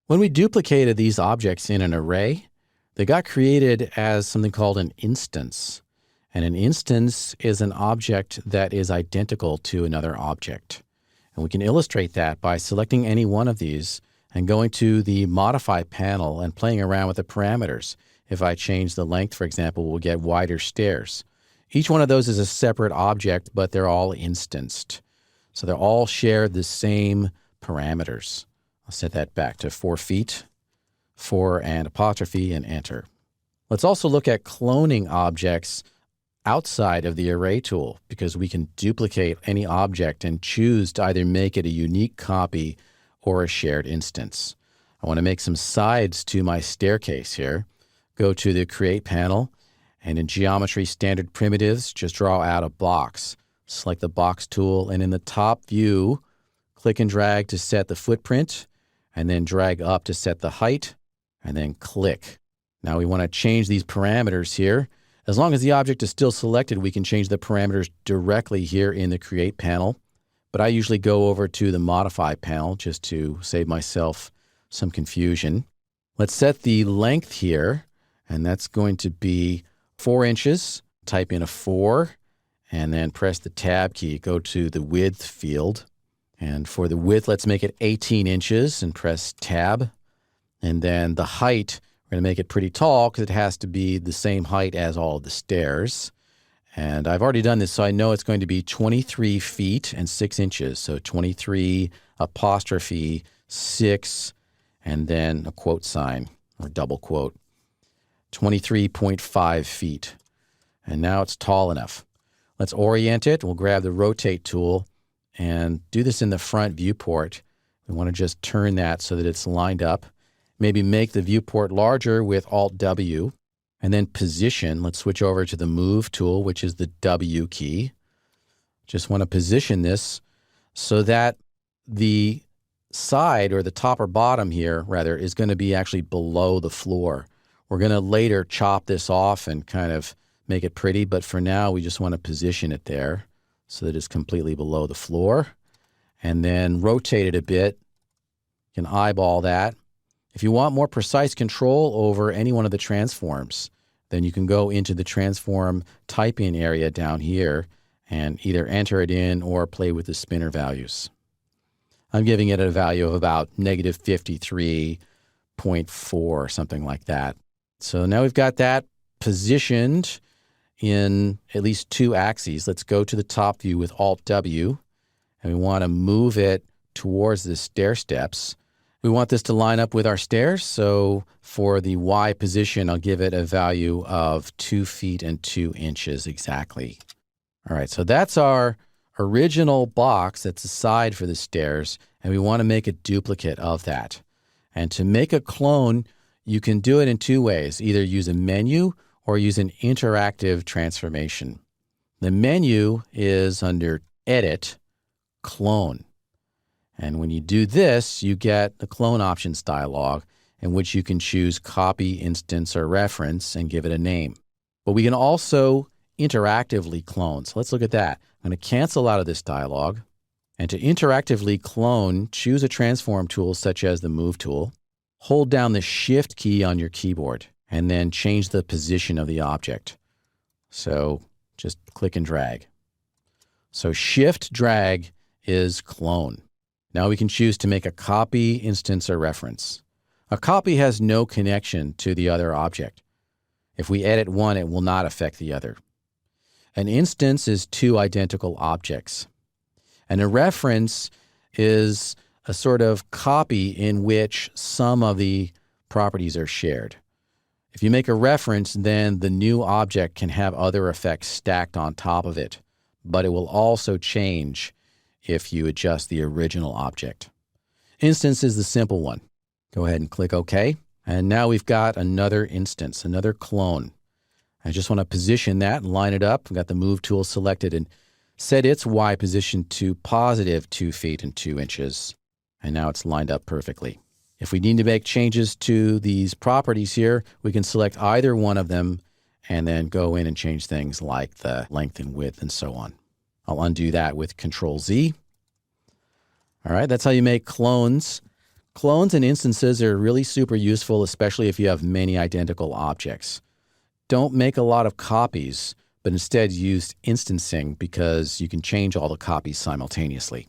When we duplicated these objects in an array, they got created as something called an instance. And an instance is an object that is identical to another object. And we can illustrate that by selecting any one of these and going to the Modify panel and playing around with the parameters. If I change the length, for example, we'll get wider stairs. Each one of those is a separate object, but they're all instanced. So they're all share the same parameters. I'll set that back to 4 feet, 4 and apostrophe, and enter. Let's also look at cloning objects outside of the array tool, because we can duplicate any object and choose to either make it a unique copy or a shared instance. I want to make some sides to my staircase here. Go to the Create panel, and in Geometry Standard Primitives, just draw out a box. Select the box tool, and in the top view, click and drag to set the footprint, and then drag up to set the height, and then click. Now we want to change these parameters here. As long as the object is still selected, we can change the parameters directly here in the Create panel. But I usually go over to the Modify panel just to save myself some confusion. Let's set the length here, and that's going to be 4 inches. Type in a 4, and then press the Tab key. Go to the Width field. And for the width, let's make it 18 inches and press Tab. And then the height, we're going to make it pretty tall because it has to be the same height as all of the stairs. And I've already done this, so I know it's going to be 23 feet and 6 inches. So 23 apostrophe 6, and then a quote sign or double quote. 23.5 feet. And now it's tall enough. Let's orient it. We'll grab the Rotate tool and do this in the front viewport. We want to just turn that so that it's lined up. Maybe make the viewport larger with Alt-W. And then position. Let's switch over to the Move tool, which is the W key. Just want to position this so that the side, or the top or bottom here, rather, is going to be actually below the floor. We're going to later chop this off and kind of make it pretty, but for now we just want to position it there so that it's completely below the floor. And then rotate it a bit. You can eyeball that. If you want more precise control over any one of the transforms, then you can go into the transform type-in area down here and either enter it in or play with the spinner values. I'm giving it a value of about negative 53.4 or something like that. So now we've got that positioned in at least 2 axes. Let's go to the top view with Alt-W, and we want to move it towards the stair steps. We want this to line up with our stairs, so for the Y position, I'll give it a value of 2 feet and 2 inches exactly. All right, so that's our original box that's the side for the stairs, and we want to make a duplicate of that. And to make a clone, you can do it in 2 ways, either use a menu or use an interactive transformation. The menu is under Edit, Clone. And when you do this, you get the Clone Options dialog in which you can choose Copy, Instance, or Reference and give it a name. But we can also interactively clone. So let's look at that. I'm going to cancel out of this dialog. And to interactively clone, choose a transform tool such as the Move tool. Hold down the Shift key on your keyboard and then change the position of the object. So just click and drag. So Shift drag is clone. Now we can choose to make a copy, instance, or reference. A copy has no connection to the other object. If we edit one, it will not affect the other. An instance is 2 identical objects. And a reference is a sort of copy in which some of the properties are shared. If you make a reference, then the new object can have other effects stacked on top of it, but it will also change if you adjust the original object. Instance is the simple one. Go ahead and click OK. And now we've got another instance, another clone. I just want to position that and line it up. I've got the Move tool selected and set its Y position to positive 2 feet and 2 inches. And now it's lined up perfectly. If we need to make changes to these properties here, we can select either one of them and then go in and change things like the length and width and so on. I'll undo that with Control Z. All right, that's how you make clones. Clones and instances are really super useful, especially if you have many identical objects. Don't make a lot of copies, but instead use instancing because you can change all the copies simultaneously.